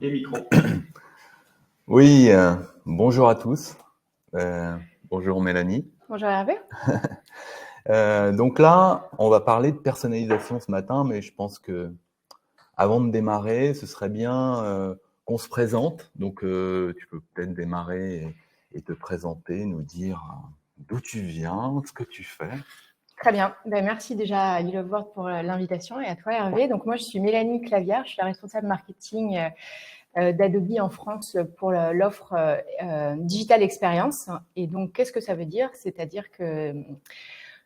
Les micros. Oui, bonjour à tous. Bonjour Mélanie. Bonjour Hervé. Donc là, on va parler de personnalisation ce matin, mais je pense que avant de démarrer, ce serait bien qu'on se présente. Donc tu peux peut-être démarrer et te présenter, nous dire d'où tu viens, ce que tu fais. Très bien. Merci déjà à Lille of Word pour l'invitation et à toi Hervé. Donc moi je suis Mélanie Clavière, je suis la responsable marketing d'Adobe en France pour l'offre Digital Experience. Et donc qu'est-ce que ça veut dire? C'est-à-dire que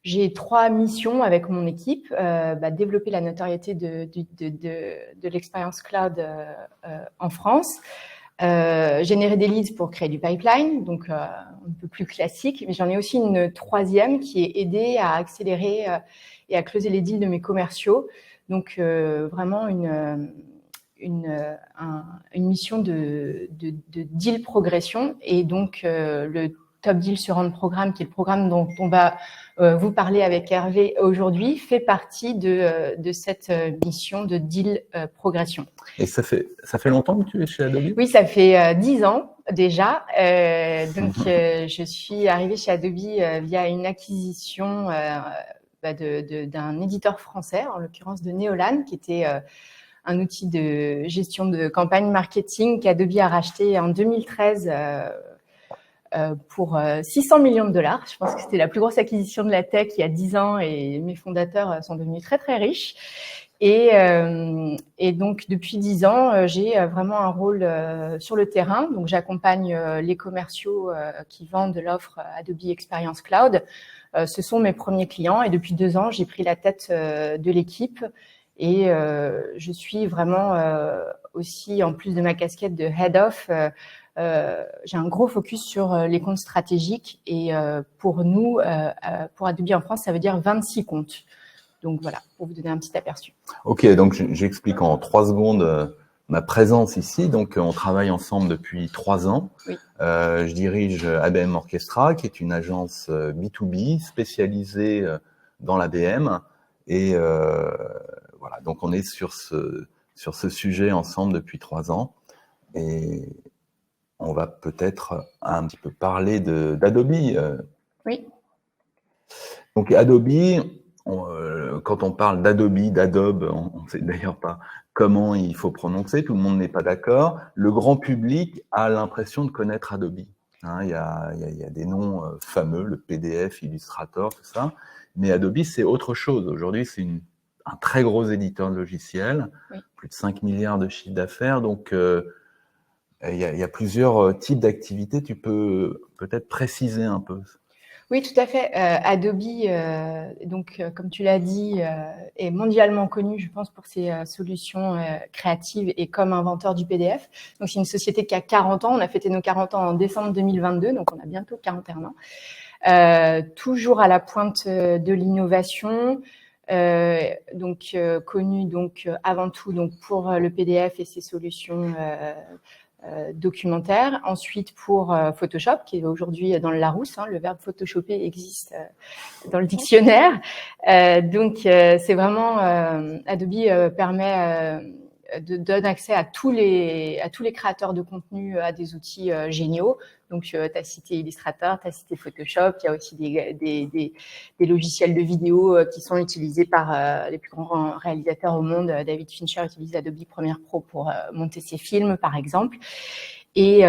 j'ai 3 missions avec mon équipe. Développer la notoriété de l'expérience cloud en France. Générer des leads pour créer du pipeline, donc un peu plus classique, mais j'en ai aussi une troisième qui est aider à accélérer et à closer les deals de mes commerciaux. Donc vraiment une mission de deal progression. Et donc le Top Deal sur Run programme, qui est le programme dont on va vous parler avec Hervé aujourd'hui, fait partie de cette mission de deal progression. Et ça fait longtemps que tu es chez Adobe? Oui, ça fait 10 ans déjà. Je suis arrivée chez Adobe via une acquisition d'un éditeur français, en l'occurrence de Neolan, qui était un outil de gestion de campagne marketing qu'Adobe a racheté en 2013 pour 600 millions de dollars. Je pense que c'était la plus grosse acquisition de la tech il y a 10 ans et mes fondateurs sont devenus très, très riches. Et donc, depuis 10 ans, j'ai vraiment un rôle sur le terrain. Donc, j'accompagne les commerciaux qui vendent l'offre Adobe Experience Cloud. Ce sont mes premiers clients et depuis 2 ans, j'ai pris la tête de l'équipe. Et je suis vraiment aussi, en plus de ma casquette de Head of, j'ai un gros focus sur les comptes stratégiques. Et pour nous, pour Adobe en France, ça veut dire 26 comptes. Donc voilà, pour vous donner un petit aperçu. Ok, donc j'explique en 3 secondes ma présence ici. Donc on travaille ensemble depuis 3 ans. Oui. Je dirige ABM Orchestra, qui est une agence B2B spécialisée dans l'ABM. Et voilà, donc on est sur ce sujet ensemble depuis 3 ans. Et on va peut-être un petit peu parler d'Adobe. Oui. Donc Adobe, quand on parle d'Adobe, on ne sait d'ailleurs pas comment il faut prononcer, tout le monde n'est pas d'accord. Le grand public a l'impression de connaître Adobe. Hein, il y a des noms fameux, le PDF, Illustrator, tout ça. Mais Adobe, c'est autre chose. Aujourd'hui, c'est un très gros éditeur de logiciels, oui. Plus de 5 milliards de chiffre d'affaires. Donc, il y a plusieurs types d'activités. Tu peux peut-être préciser un peu. Oui, tout à fait. Adobe, comme tu l'as dit, est mondialement connu, je pense, pour ses solutions créatives et comme inventeur du PDF. Donc, c'est une société qui a 40 ans. On a fêté nos 40 ans en décembre 2022, donc on a bientôt 41 ans. Toujours à la pointe de l'innovation. Connu avant tout pour le PDF et ses solutions documentaire. Ensuite, pour Photoshop, qui est aujourd'hui dans le Larousse, hein, le verbe photoshopper existe dans le dictionnaire. C'est vraiment Adobe permet donne accès à tous les créateurs de contenu à des outils géniaux. Donc, tu as cité Illustrator, tu as cité Photoshop. Il y a aussi des logiciels de vidéo qui sont utilisés par les plus grands réalisateurs au monde. David Fincher utilise Adobe Premiere Pro pour monter ses films, par exemple. Et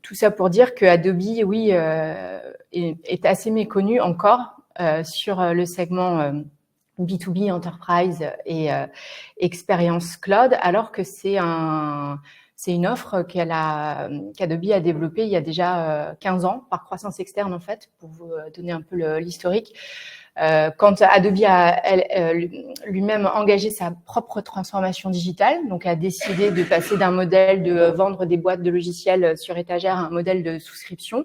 tout ça pour dire que Adobe, oui, est assez méconnu encore sur le segment B2B, Enterprise et Experience Cloud, alors que c'est une offre qu'Adobe a développée il y a déjà 15 ans par croissance externe, en fait, pour vous donner un peu l'historique. Quand Adobe a lui-même engagé sa propre transformation digitale, donc a décidé de passer d'un modèle de vendre des boîtes de logiciels sur étagère à un modèle de souscription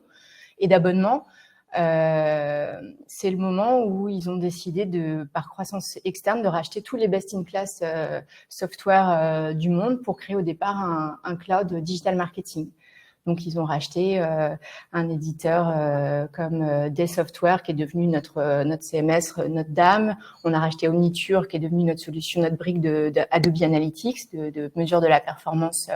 et d'abonnement, c'est le moment où ils ont décidé par croissance externe, de racheter tous les best-in-class software du monde pour créer au départ un cloud digital marketing. Donc, ils ont racheté un éditeur comme Day Software, qui est devenu notre CMS, notre DAM. On a racheté Omniture, qui est devenu notre solution, notre brique de Adobe Analytics, de mesure de la performance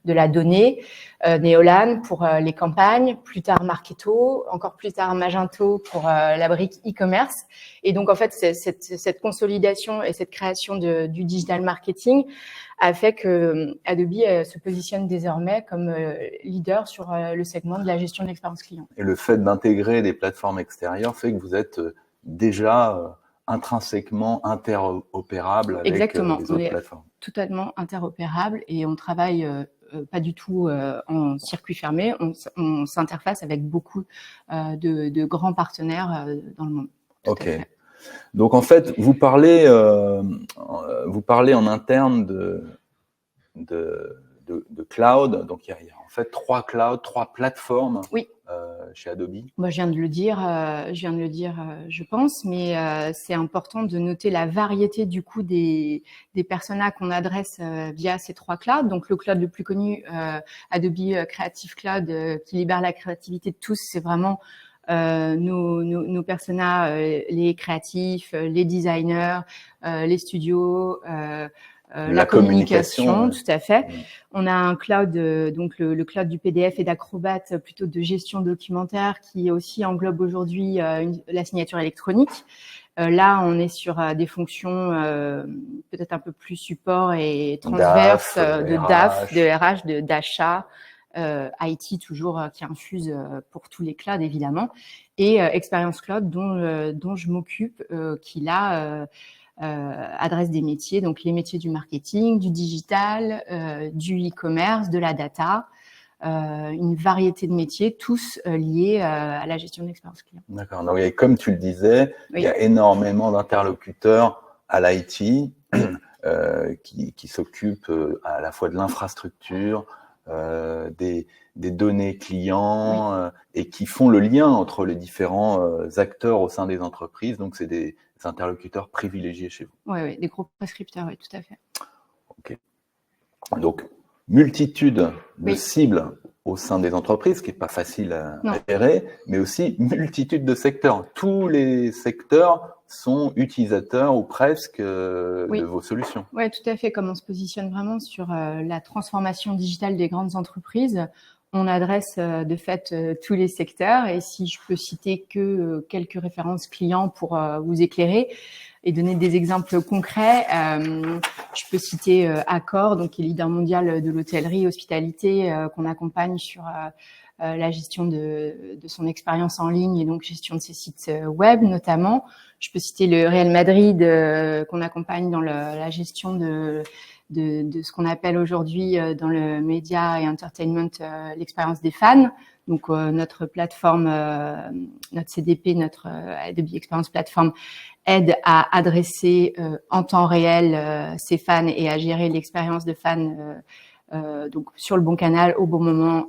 de la donnée. Neolan pour les campagnes, plus tard Marketo, encore plus tard Magento pour la brique e-commerce. Et donc, en fait, cette consolidation et cette création du digital marketing a fait que Adobe se positionne désormais comme leader sur le segment de la gestion de l'expérience client. Et le fait d'intégrer des plateformes extérieures fait que vous êtes déjà intrinsèquement interopérable avec Exactement. les autres plateformes. Totalement interopérable et on travaille pas du tout en circuit fermé. On s'interface avec beaucoup de grands partenaires dans le monde. Ok. Donc en fait, vous parlez en interne de cloud. Donc il y a en fait 3 clouds, 3 plateformes. Oui. Chez Adobe. Moi, je viens de le dire, je pense, mais c'est important de noter la variété du coup des personas qu'on adresse via ces 3 clouds. Donc le cloud le plus connu, Adobe Creative Cloud, qui libère la créativité de tous, c'est vraiment nos personas, les créatifs, les designers, les studios, la communication, tout à fait. On a un cloud, donc le cloud du PDF et d'Acrobat, plutôt de gestion documentaire, qui aussi englobe aujourd'hui la signature électronique. Là, on est sur des fonctions peut-être un peu plus support et transverses de DAF, de RH, d'achat, IT toujours qui infuse pour tous les clouds évidemment, et Experience Cloud dont je m'occupe, qui là adresse des métiers, donc les métiers du marketing, du digital, du e-commerce, de la data, une variété de métiers, tous liés à la gestion de l'expérience client. D'accord. Donc, comme tu le disais, il y a énormément d'interlocuteurs à l'IT qui s'occupent à la fois de l'infrastructure, des données clients et qui font le lien entre les différents acteurs au sein des entreprises. Donc, c'est des interlocuteurs privilégiés chez vous. Oui, des gros prescripteurs, oui, tout à fait. Ok. Donc, multitude de cibles au sein des entreprises, ce qui n'est pas facile à gérer, mais aussi multitude de secteurs. Tous les secteurs sont utilisateurs ou presque de vos solutions. Oui, tout à fait. Comme on se positionne vraiment sur la transformation digitale des grandes entreprises, on adresse de fait tous les secteurs. Et si je peux citer que quelques références clients pour vous éclairer et donner des exemples concrets, je peux citer Accor, donc qui est leader mondial de l'hôtellerie hospitalité, qu'on accompagne sur la gestion de son expérience en ligne et donc gestion de ses sites web notamment. Je peux citer le Real Madrid qu'on accompagne dans la gestion de ce qu'on appelle aujourd'hui dans le média et entertainment l'expérience des fans. Donc notre plateforme, notre CDP, notre Adobe Experience Platform aide à adresser en temps réel ses fans et à gérer l'expérience de fans donc sur le bon canal au bon moment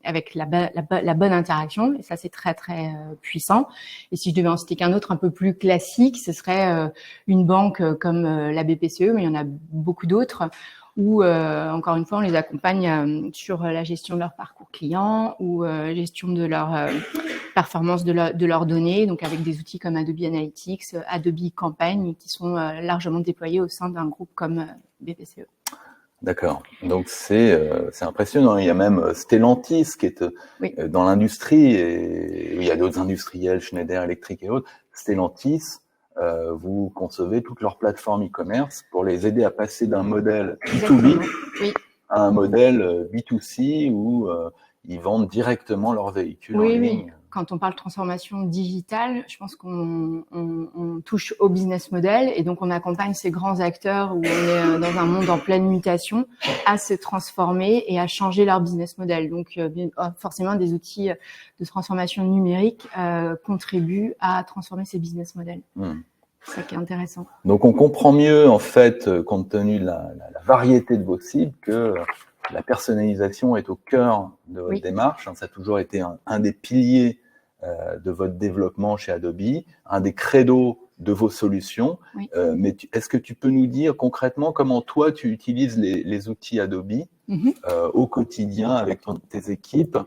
avec la bonne interaction, et ça c'est très très puissant. Et si je devais en citer qu'un autre un peu plus classique, ce serait une banque comme la BPCE, mais il y en a beaucoup d'autres où encore une fois on les accompagne sur la gestion de leur parcours client ou gestion de leur performance de leurs données, donc avec des outils comme Adobe Analytics, Adobe Campaign, qui sont largement déployés au sein d'un groupe comme BPCE. D'accord. Donc c'est impressionnant. Il y a même Stellantis qui est dans l'industrie, et il y a d'autres industriels, Schneider Electric et autres. Stellantis, vous concevez toute leur plateforme e-commerce pour les aider à passer d'un modèle B2B à un modèle B2C où ils vendent directement leurs véhicules en ligne. Oui. Quand on parle transformation digitale, je pense qu'on touche au business model, et donc on accompagne ces grands acteurs où on est dans un monde en pleine mutation à se transformer et à changer leur business model. Donc forcément, des outils de transformation numérique contribuent à transformer ces business models. C'est ça qui est intéressant. Donc on comprend mieux, en fait, compte tenu de la variété de vos cibles, que la personnalisation est au cœur de votre démarche. Ça a toujours été un des piliers de votre développement chez Adobe, un des credos de vos solutions. Oui. Mais est-ce que tu peux nous dire concrètement comment toi, tu utilises les outils Adobe au quotidien avec tes équipes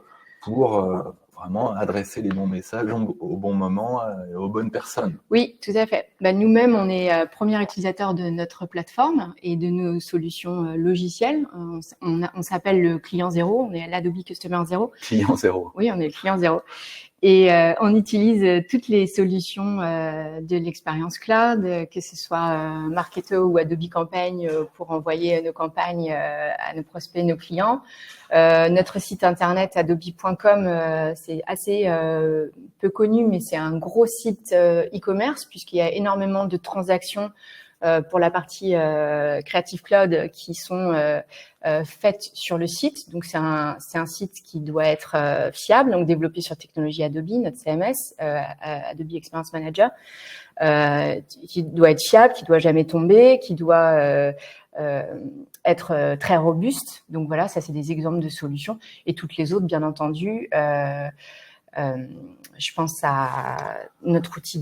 pour vraiment adresser les bons messages au bon moment et aux bonnes personnes? Oui, tout à fait. Nous-mêmes, on est premier utilisateur de notre plateforme et de nos solutions logicielles. On s'appelle le client zéro, on est l'Adobe Customer Zero. Client zéro. Oui, on est le client zéro. Et on utilise toutes les solutions de l'expérience cloud, que ce soit Marketo ou Adobe Campaign pour envoyer nos campagnes à nos prospects, nos clients. Notre site internet adobe.com, c'est assez peu connu, mais c'est un gros site e-commerce puisqu'il y a énormément de transactions pour la partie Creative Cloud qui sont faites sur le site. Donc, c'est un site qui doit être fiable, donc développé sur technologie Adobe, notre CMS, Adobe Experience Manager, qui doit être fiable, qui doit jamais tomber, qui doit être très robuste. Donc, voilà, ça, c'est des exemples de solutions. Et toutes les autres, bien entendu, je pense à notre outil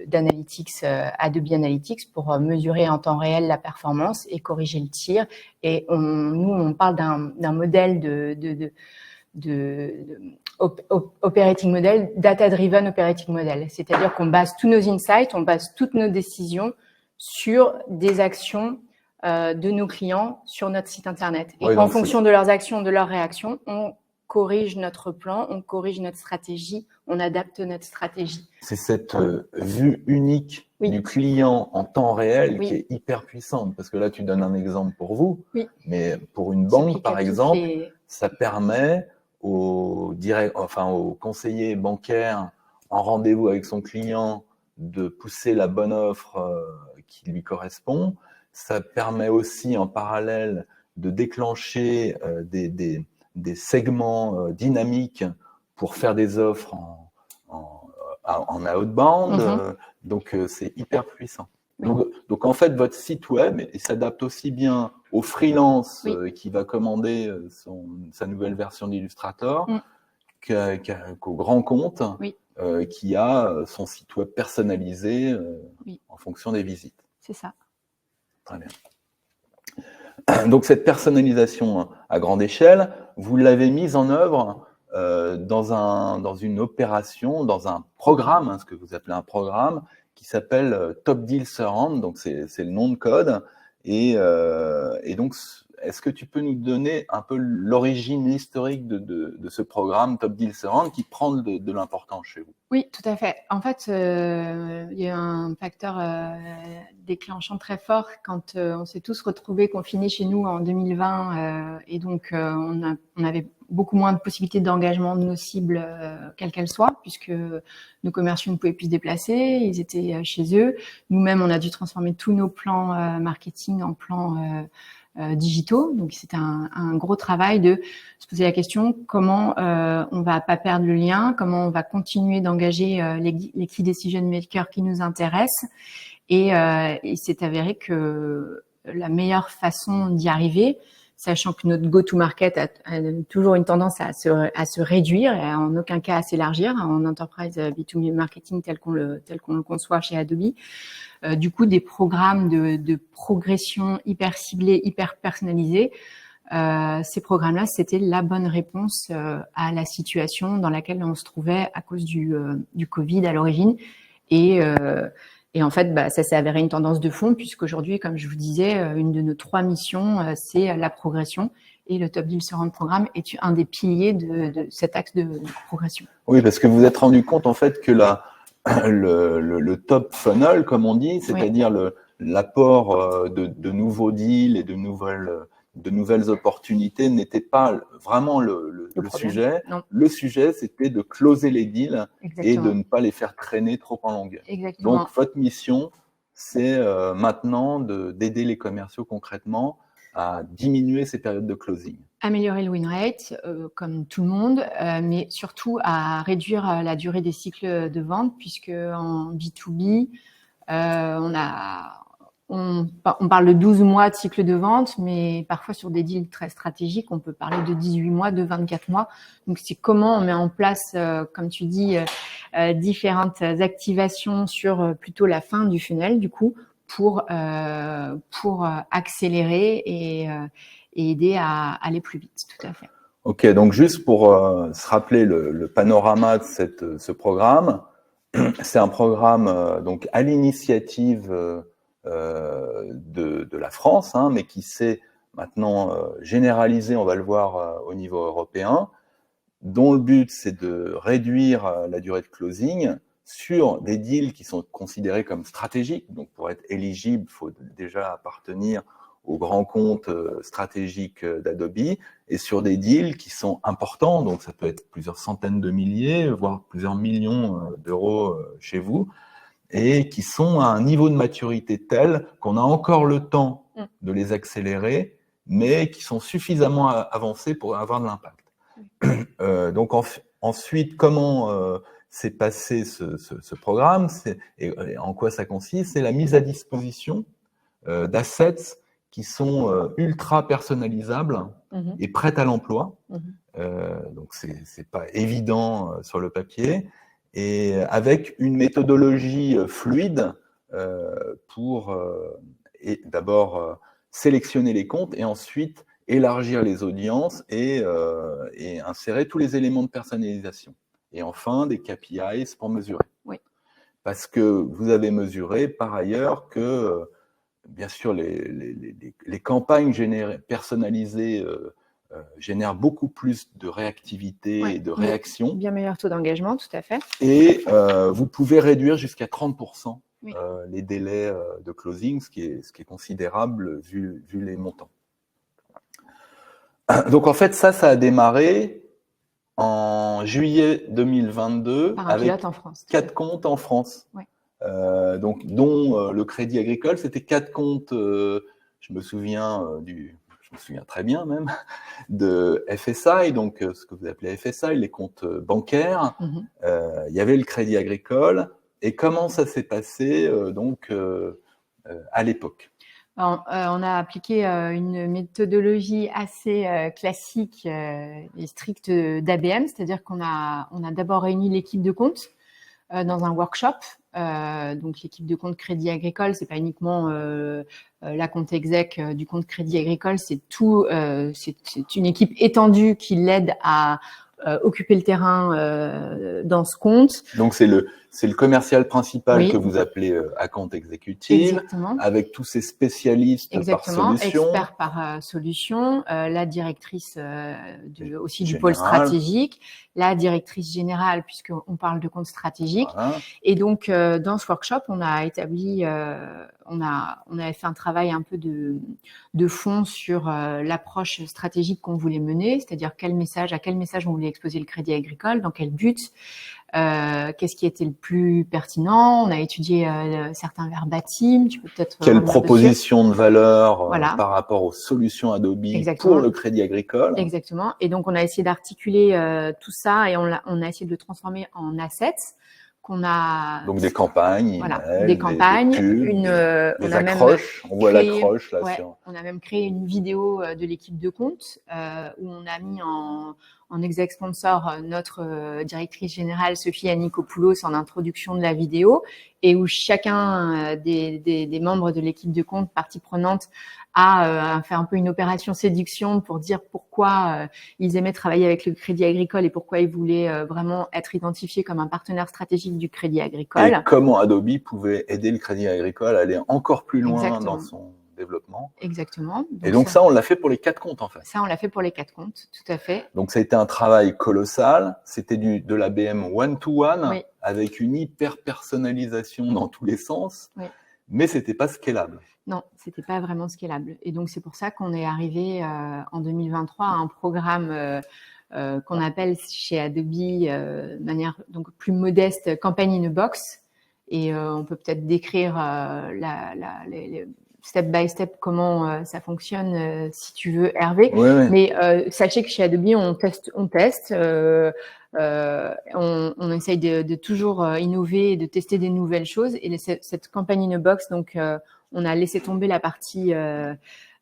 d'analytics, Adobe Analytics, pour mesurer en temps réel la performance et corriger le tir. Et nous, on parle d'un modèle operating model, data-driven operating model. C'est-à-dire qu'on base tous nos insights, on base toutes nos décisions sur des actions de nos clients sur notre site internet. Et en fonction de leurs actions, de leurs réactions, on corrige notre plan, on corrige notre stratégie, on adapte notre stratégie. C'est cette vue unique du client en temps réel qui est hyper puissante. Parce que là, tu donnes un exemple pour vous, mais pour une banque, par exemple, ça permet au conseiller bancaire en rendez-vous avec son client de pousser la bonne offre qui lui correspond. Ça permet aussi en parallèle de déclencher des segments dynamiques pour faire des offres en outbound. Donc, c'est hyper puissant. Donc, en fait, votre site web, il s'adapte aussi bien au freelance qui va commander sa nouvelle version d'Illustrator qu'au grand compte qui a son site web personnalisé en fonction des visites. C'est ça. Très bien. Donc, cette personnalisation à grande échelle, vous l'avez mise en œuvre dans une opération, dans un programme, ce que vous appelez un programme, qui s'appelle Top Deal Surround. Donc, c'est le nom de code. Et donc, est-ce que tu peux nous donner un peu l'origine historique de ce programme Top Deal Surround qui prend de l'importance chez vous? Oui, tout à fait. En fait, il y a un facteur déclenchant très fort quand on s'est tous retrouvés confinés chez nous en 2020 et donc on avait beaucoup moins de possibilités d'engagement de nos cibles, quelles qu'elles soient, puisque nos commerciaux ne pouvaient plus se déplacer, ils étaient chez eux. Nous-mêmes, on a dû transformer tous nos plans marketing en plans digitaux. Donc, c'était un gros travail de se poser la question comment on va pas perdre le lien, comment on va continuer d'engager les key decision makers qui nous intéressent. Et il s'est avéré que la meilleure façon d'y arriver, sachant que notre go-to-market a toujours une tendance à se réduire et en aucun cas à s'élargir en enterprise B2B marketing tel qu'on le conçoit chez Adobe. Du coup, des programmes de progression hyper ciblés, hyper personnalisés. Ces programmes-là, c'était la bonne réponse à la situation dans laquelle on se trouvait à cause du Covid à l'origine. Et en fait, ça s'est avéré une tendance de fond puisqu'aujourd'hui, comme je vous disais, une de nos 3 missions, c'est la progression. Et le Top Deal Surround programme est un des piliers de cet axe de progression. Oui, parce que vous vous êtes rendu compte en fait que le top funnel, comme on dit, c'est-à-dire l'apport de nouveaux deals et de nouvelles opportunités n'était pas vraiment le sujet. Non. Le sujet, c'était de closer les deals. Exactement. Et de ne pas les faire traîner trop en longueur. Exactement. Donc, votre mission, c'est maintenant d'aider les commerciaux concrètement à diminuer ces périodes de closing. Améliorer le win rate, comme tout le monde, mais surtout à réduire la durée des cycles de vente, puisque en B2B, on parle de 12 mois de cycle de vente, mais parfois sur des deals très stratégiques, on peut parler de 18 mois, de 24 mois. Donc, c'est comment on met en place, comme tu dis, différentes activations sur plutôt la fin du funnel, du coup, pour accélérer et aider à aller plus vite, tout à fait. Ok, donc juste pour se rappeler le panorama de ce programme, c'est un programme donc à l'initiative de la France, hein, mais qui s'est maintenant généralisé, on va le voir au niveau européen, dont le but c'est de réduire la durée de closing sur des deals qui sont considérés comme stratégiques. Donc pour être éligible, il faut déjà appartenir aux grands comptes stratégiques d'Adobe, et sur des deals qui sont importants, donc ça peut être plusieurs centaines de milliers, voire plusieurs millions d'euros chez vous, et qui sont à un niveau de maturité tel qu'on a encore le temps de les accélérer, mais qui sont suffisamment avancés pour avoir de l'impact. Donc ensuite, comment s'est passé ce programme, et en quoi ça consiste? C'est la mise à disposition d'assets qui sont ultra personnalisables et prêtes à l'emploi. Donc c'est pas évident sur le papier, et avec une méthodologie fluide pour d'abord sélectionner les comptes et ensuite élargir les audiences et insérer tous les éléments de personnalisation. Et enfin, des KPIs pour mesurer. Oui. Parce que vous avez mesuré par ailleurs que bien sûr, les campagnes personnalisées génèrent beaucoup plus de réactivité et de réaction. Bien meilleur taux d'engagement, tout à fait. Et vous pouvez réduire jusqu'à 30% les délais de closing, ce qui est considérable vu les montants. Donc en fait, ça a démarré en juillet 2022 par un pilote en France. 4 comptes en France. Oui. Donc, dont le Crédit Agricole, c'était 4 comptes, je me souviens très bien même, de FSI, donc ce que vous appelez FSI, les comptes bancaires. Il y avait le Crédit Agricole. Et comment ça s'est passé à l'époque? On a appliqué une méthodologie assez classique et stricte d'ABM, c'est-à-dire qu'on a d'abord réuni l'équipe de compte dans un workshop. Donc l'équipe de compte Crédit Agricole, c'est pas uniquement la compte exec du compte Crédit Agricole, c'est une équipe étendue qui l'aide à occuper le terrain dans ce compte. Donc c'est le commercial principal que vous appelez account executive. Exactement. Avec tous ces spécialistes par solution. Experts par solution, la directrice aussi du pôle stratégique, la directrice générale puisqu'on parle de compte stratégique. Voilà. Et donc dans ce workshop, on a établi, on avait fait un travail un peu de fond sur l'approche stratégique qu'on voulait mener, c'est-à-dire à quel message on voulait exposer le Crédit Agricole, dans quel but. Qu'est-ce qui était le plus pertinent? On a étudié certains verbatim. Tu peux peut-être quelle proposition de valeur par rapport aux solutions Adobe pour le Crédit Agricole? Exactement. Et donc on a essayé d'articuler tout ça et on a essayé de le transformer en assets qu'on a. Donc des campagnes, voilà, des campagnes, des accroches. On voit l'accroche là. On a même créé une vidéo de l'équipe de compte où on a mis en exec sponsor notre directrice générale Sophie Anikopoulos en introduction de la vidéo, et où chacun des membres de l'équipe de compte, partie prenante, a fait un peu une opération séduction pour dire pourquoi ils aimaient travailler avec le Crédit Agricole et pourquoi ils voulaient vraiment être identifiés comme un partenaire stratégique du Crédit Agricole. Et comment Adobe pouvait aider le Crédit Agricole à aller encore plus loin dans son développement. Exactement. Et donc ça, on l'a fait pour les 4 comptes en fait. Ça, on l'a fait pour les 4 comptes, tout à fait. Donc ça a été un travail colossal. C'était de l'ABM one-to-one, avec une hyper personnalisation dans tous les sens, mais c'était pas scalable. Non, c'était pas vraiment scalable. Et donc c'est pour ça qu'on est arrivé en 2023 à un programme qu'on appelle chez Adobe de manière donc plus modeste, Campaign in a Box. Et on peut peut-être décrire les step by step comment ça fonctionne si tu veux, Hervé. Oui. Mais sachez que chez Adobe on teste, on essaye de toujours innover et de tester des nouvelles choses. Et cette campagne in a box, donc on a laissé tomber la partie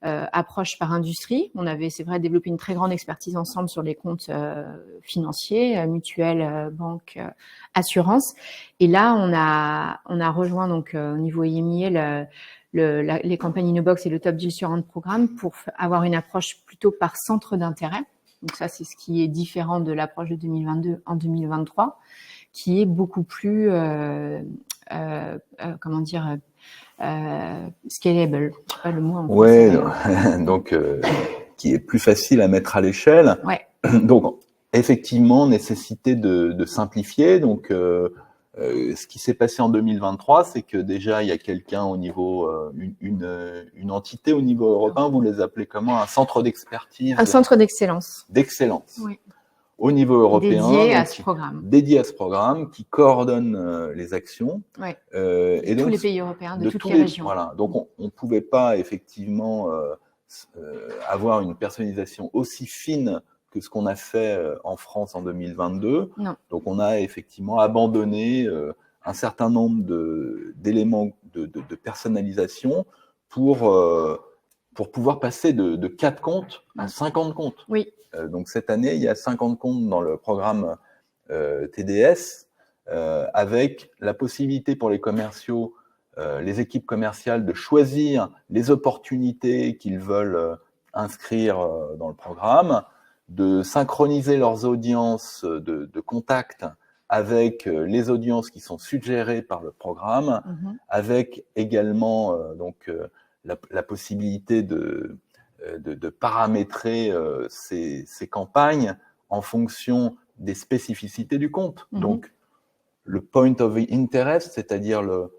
approche par industrie. On avait, c'est vrai, développé une très grande expertise ensemble sur les comptes financiers, mutuelles, banques, assurances. Et là, on a rejoint donc au niveau IMIA les campagnes Innobox et le Top Deal sur un programme pour avoir une approche plutôt par centre d'intérêt. Donc ça, c'est ce qui est différent de l'approche de 2022 en 2023, qui est beaucoup plus, comment dire, scalable. Je sais pas le mot en Ouais, français. donc qui est plus facile à mettre à l'échelle. Ouais. Donc effectivement, nécessité de simplifier. Donc ce qui s'est passé en 2023, c'est que déjà il y a quelqu'un au niveau une entité au niveau européen. Vous les appelez comment? Un centre d'expertise. Un centre d'excellence. D'excellence. Oui. Au niveau européen, Dédié à ce programme. Dédié à ce programme, qui coordonne les actions. Ouais. Et tous donc, les pays européens, de toutes les régions. Voilà. Donc, on ne pouvait pas effectivement avoir une personnalisation aussi fine que ce qu'on a fait en France en 2022. Non. Donc, on a effectivement abandonné un certain nombre d'éléments de personnalisation pour pouvoir passer de 4 comptes à 50 comptes. Oui. Donc cette année, il y a 50 comptes dans le programme TDS, avec la possibilité pour les commerciaux, les équipes commerciales, de choisir les opportunités qu'ils veulent inscrire dans le programme, de synchroniser leurs audiences de contact avec les audiences qui sont suggérées par le programme, avec également la possibilité de paramétrer ces campagnes en fonction des spécificités du compte. Donc, le point of interest, c'est-à-dire le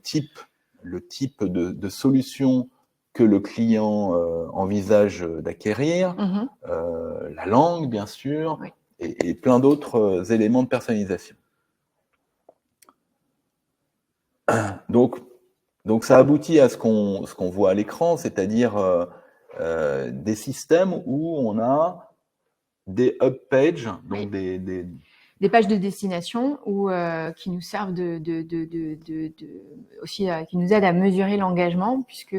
type de solution que le client envisage d'acquérir, la langue, bien sûr, et plein d'autres éléments de personnalisation. Donc ça aboutit à ce qu'on voit à l'écran, c'est-à-dire des systèmes où on a des hub pages, donc des pages de destination qui nous servent aussi qui nous aident à mesurer l'engagement, puisque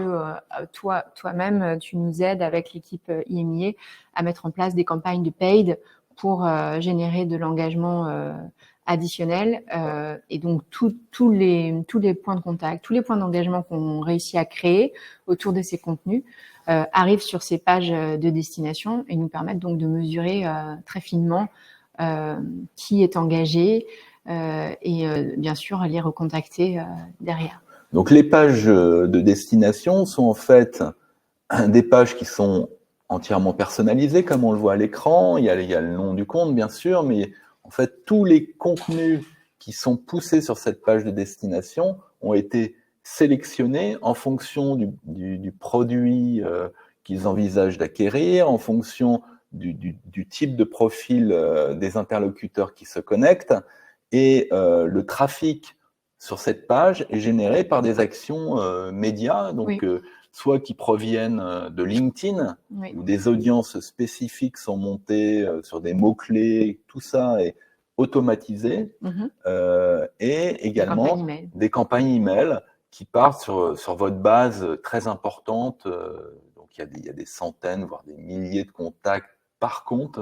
toi-même tu nous aides avec l'équipe IMIA à mettre en place des campagnes de paid pour générer de l'engagement additionnel, et donc tous les points de contact, tous les points d'engagement qu'on réussit à créer autour de ces contenus arrivent sur ces pages de destination et nous permettent donc de mesurer très finement qui est engagé et bien sûr les recontacter derrière. Donc les pages de destination sont en fait des pages qui sont entièrement personnalisées, comme on le voit à l'écran. Il y a le nom du compte, bien sûr, mais en fait, tous les contenus qui sont poussés sur cette page de destination ont été sélectionnés en fonction du produit qu'ils envisagent d'acquérir, en fonction du type de profil des interlocuteurs qui se connectent. Et le trafic sur cette page est généré par des actions médias, donc soit qui proviennent de LinkedIn, où des audiences spécifiques sont montées sur des mots-clés, tout ça est automatisé, et également des campagnes email qui partent sur votre base très importante. Donc il y a des centaines, voire des milliers de contacts par compte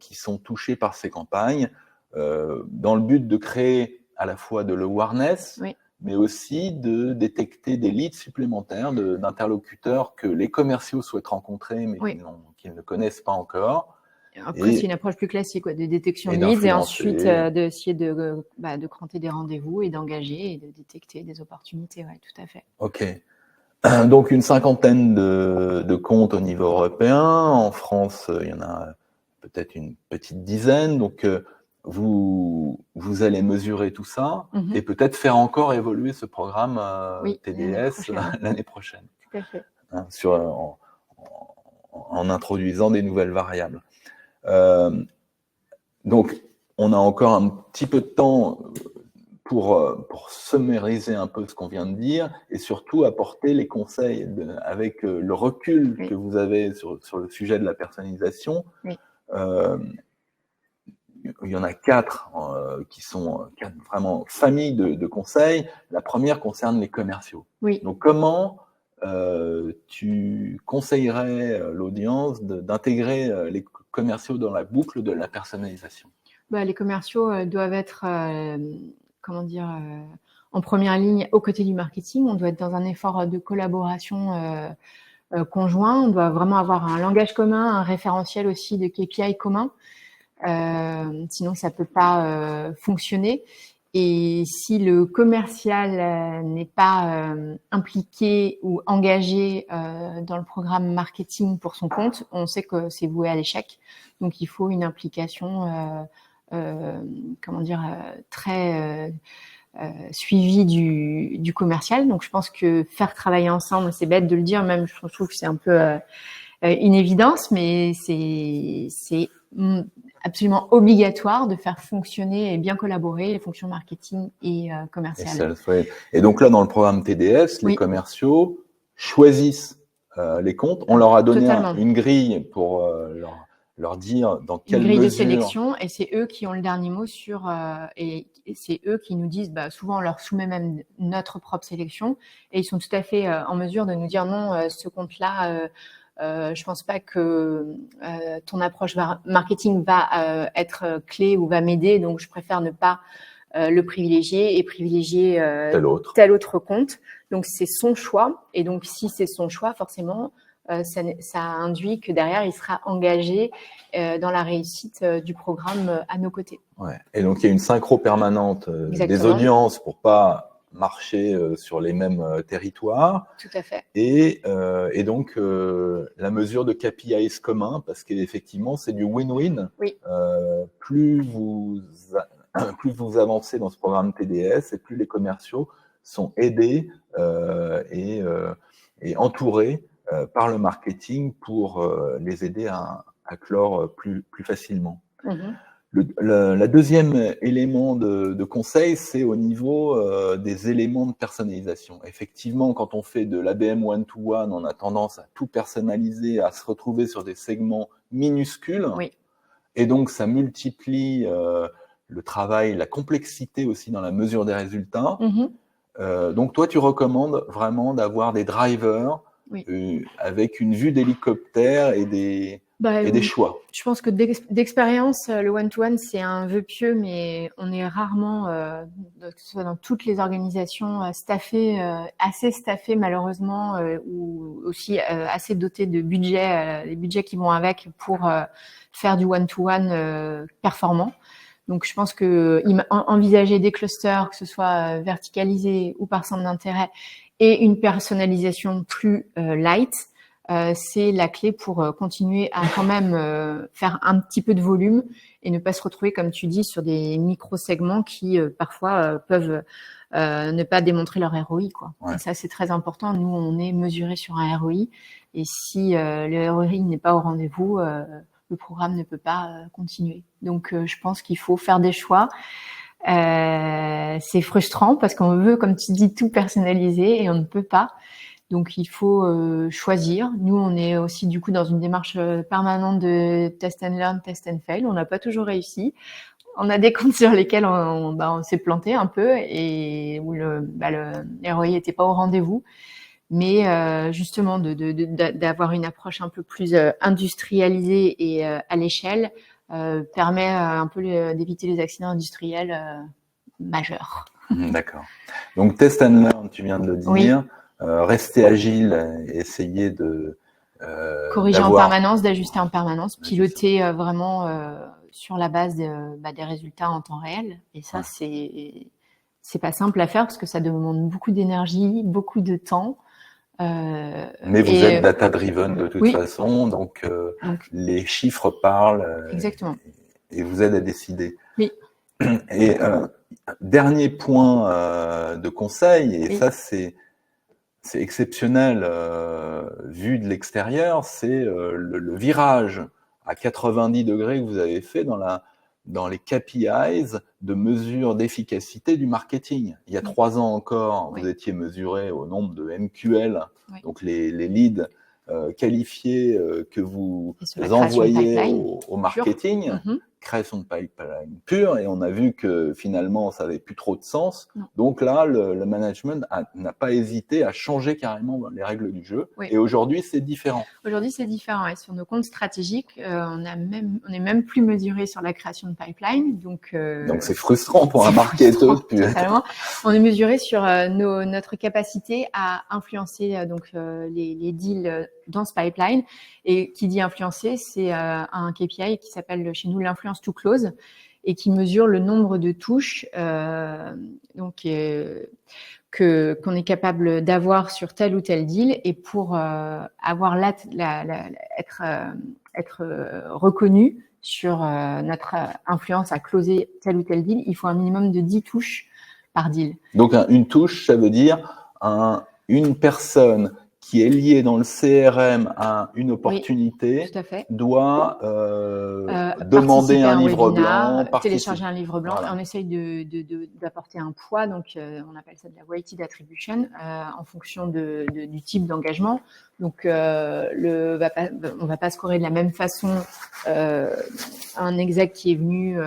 qui sont touchés par ces campagnes, dans le but de créer à la fois de l'awareness, mais aussi de détecter des leads supplémentaires d'interlocuteurs que les commerciaux souhaitent rencontrer, mais qu'ils ne connaissent pas encore. Après, c'est une approche plus classique, de détection de leads, et ensuite d'essayer de cranter des rendez-vous et d'engager et de détecter des opportunités. Oui, tout à fait. Ok. Donc, une cinquantaine de comptes au niveau européen. En France, il y en a peut-être une petite dizaine. Donc, vous allez mesurer tout ça et peut-être faire encore évoluer ce programme TDS l'année prochaine. Tout à fait. En introduisant des nouvelles variables. Donc, on a encore un petit peu de temps pour summariser un peu ce qu'on vient de dire et surtout apporter les conseils avec le recul que vous avez sur le sujet de la personnalisation. Il y en a 4 qui sont 4 vraiment familles de conseils. La première concerne les commerciaux. Donc, comment tu conseillerais l'audience d'intégrer les commerciaux dans la boucle de la personnalisation? Les commerciaux doivent être, en première ligne aux côtés du marketing. On doit être dans un effort de collaboration conjoint. On doit vraiment avoir un langage commun, un référentiel aussi de KPI commun. Sinon, ça peut pas fonctionner. Et si le commercial n'est pas impliqué ou engagé dans le programme marketing pour son compte, on sait que c'est voué à l'échec. Donc, il faut une implication très suivi du commercial. Donc, je pense que faire travailler ensemble, c'est bête de le dire, même je trouve que c'est un peu une évidence, mais c'est absolument obligatoire de faire fonctionner et bien collaborer les fonctions marketing et commerciales. Et donc là, dans le programme TDS, les commerciaux choisissent les comptes. On leur a donné une grille pour leur dire dans quelle mesure. Une grille de sélection, et c'est eux qui ont le dernier mot sur et c'est eux qui nous disent, souvent on leur soumet même notre propre sélection, et ils sont tout à fait en mesure de nous dire non, ce compte-là, je pense pas que ton approche marketing va être clé ou va m'aider, donc je préfère ne pas le privilégier et privilégier tel autre compte. Donc c'est son choix, et donc si c'est son choix, forcément ça induit que derrière il sera engagé dans la réussite du programme à nos côtés. Ouais. Et donc il y a une synchro permanente des audiences pour pas marcher sur les mêmes territoires. Tout à fait. Et donc la mesure de KPIs commun, parce qu'effectivement c'est du win-win. Oui. Plus vous avancez dans ce programme TDS, et plus les commerciaux sont aidés et entourés par le marketing pour les aider à clore plus facilement. Mm-hmm. La deuxième élément de conseil, c'est au niveau des éléments de personnalisation. Effectivement, quand on fait de l'ABM one-to-one, on a tendance à tout personnaliser, à se retrouver sur des segments minuscules. Oui. Et donc, ça multiplie le travail, la complexité aussi dans la mesure des résultats. Mm-hmm. Donc, toi, tu recommandes vraiment d'avoir des drivers avec une vue d'hélicoptère et des choix. Je pense que d'expérience, le one-to-one, c'est un vœu pieux, mais on est rarement, que ce soit dans toutes les organisations, assez staffé malheureusement, ou aussi assez doté de budget, les budgets qui vont avec pour faire du one-to-one performant. Donc, je pense que envisager des clusters, que ce soit verticalisés ou par centre d'intérêt, et une personnalisation plus light, c'est la clé pour continuer à quand même faire un petit peu de volume et ne pas se retrouver, comme tu dis, sur des micro-segments qui parfois peuvent ne pas démontrer leur ROI, quoi. Ouais. Et ça, c'est très important. Nous, on est mesuré sur un ROI, et si le ROI n'est pas au rendez-vous, le programme ne peut pas continuer. Donc, je pense qu'il faut faire des choix. C'est frustrant parce qu'on veut, comme tu dis, tout personnaliser et on ne peut pas. Donc, il faut choisir. Nous, on est aussi du coup dans une démarche permanente de test and learn, test and fail. On n'a pas toujours réussi. On a des comptes sur lesquels on s'est planté un peu et où le ROI n'était pas au rendez-vous. Mais justement, d'avoir une approche un peu plus industrialisée et à l'échelle permet un peu d'éviter les accidents industriels majeurs. D'accord. Donc, test and learn, tu viens de le dire. Oui. Rester agile, essayer de corriger en permanence, d'ajuster en permanence, piloter vraiment sur la base des résultats en temps réel. Et ça, c'est pas simple à faire parce que ça demande beaucoup d'énergie, beaucoup de temps. Mais vous êtes data-driven de toute façon, donc les chiffres parlent. Exactement. Et vous aident à décider. Oui. Et dernier point de conseil, et ça c'est exceptionnel vu de l'extérieur, c'est le virage à 90 degrés que vous avez fait dans les KPIs de mesure d'efficacité du marketing. Il y a 3 ans encore, vous étiez mesuré au nombre de MQL, donc les leads qualifiés que vous envoyez au marketing. création de pipeline pure et on a vu que finalement, ça n'avait plus trop de sens. Non. Donc là, le management n'a pas hésité à changer carrément les règles du jeu. Oui. Et aujourd'hui, c'est différent. Aujourd'hui, c'est différent. Et sur nos comptes stratégiques, on n'est même plus mesuré sur la création de pipeline. Donc c'est frustrant pour un marketeur. Totalement. On est mesuré sur notre capacité à influencer les deals dans ce pipeline. Et qui dit influencer, c'est un KPI qui s'appelle chez nous l'influence to close et qui mesure le nombre de touches qu'on est capable d'avoir sur tel ou tel deal. Et pour avoir être reconnu sur notre influence à closer tel ou tel deal, il faut un minimum de 10 touches par deal. Donc une touche, ça veut dire une personne qui est liée dans le CRM à une opportunité, oui, tout à fait. doit demander un livre blanc, télécharger un livre blanc. Voilà. On essaye d'apporter un poids, donc on appelle ça de la weighted attribution en fonction du type d'engagement. Donc on va pas scorer de la même façon un exec qui est venu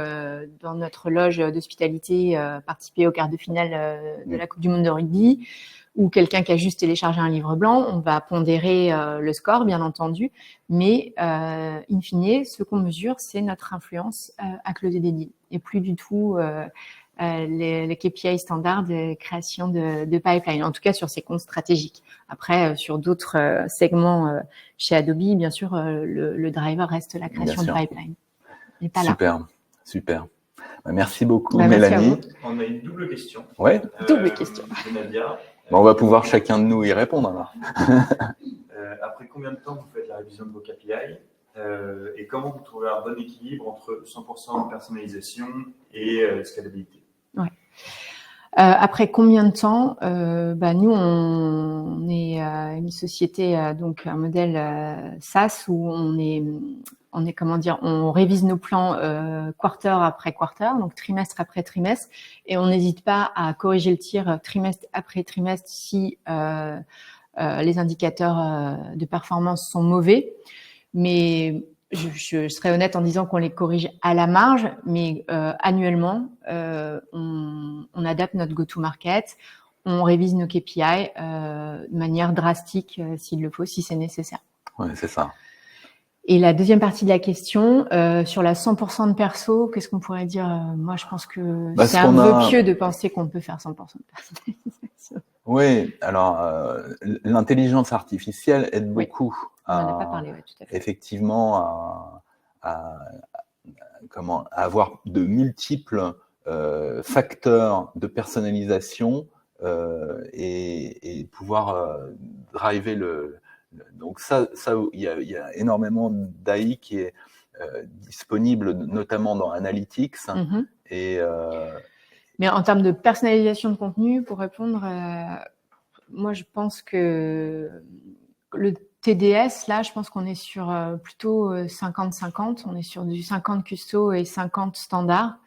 dans notre loge d'hospitalité participer au quart de finale de la Coupe du Monde de rugby, ou quelqu'un qui a juste téléchargé un livre blanc. On va pondérer le score, bien entendu, mais in fine, ce qu'on mesure, c'est notre influence à closer des deals, et plus du tout les KPI standards de création de pipeline, en tout cas sur ces comptes stratégiques. Après, sur d'autres segments chez Adobe, bien sûr, le driver reste la création de pipeline. Mais pas super, là. Super. Merci beaucoup, Mélanie. Merci. On a une double question. Ouais. Double question. De Nadia. On va pouvoir chacun de nous y répondre alors. Après combien de temps vous faites la révision de vos KPI et comment vous trouvez un bon équilibre entre 100% de personnalisation et scalabilité? Ouais. Après combien de temps nous, on est une société, donc un modèle SaaS où on est on révise nos plans quarter après quarter, donc trimestre après trimestre, et on n'hésite pas à corriger le tir trimestre après trimestre si les indicateurs de performance sont mauvais. Mais je serais honnête en disant qu'on les corrige à la marge, mais annuellement, on adapte notre go-to-market, on révise nos KPI de manière drastique s'il le faut, si c'est nécessaire. Oui, c'est ça. Et la deuxième partie de la question, sur la 100% de perso, qu'est-ce qu'on pourrait dire? Moi, je pense que c'est un vœu pieux de penser qu'on peut faire 100% de personnalisation. Oui, alors l'intelligence artificielle aide beaucoup on n'en a pas parlé, tout à fait. Effectivement à avoir de multiples facteurs de personnalisation et pouvoir driver donc ça il y a énormément d'AI qui est disponible notamment dans Analytics. Mais en termes de personnalisation de contenu, pour répondre, moi je pense que le TDS, là, je pense qu'on est sur plutôt 50-50. On est sur du 50 custo et 50 standard.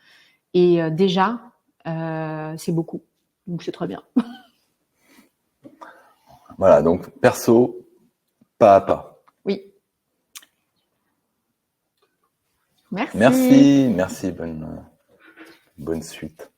Et déjà, c'est beaucoup. Donc c'est très bien. Voilà, donc perso, pas à pas. Oui. Merci. Merci. Bonne suite.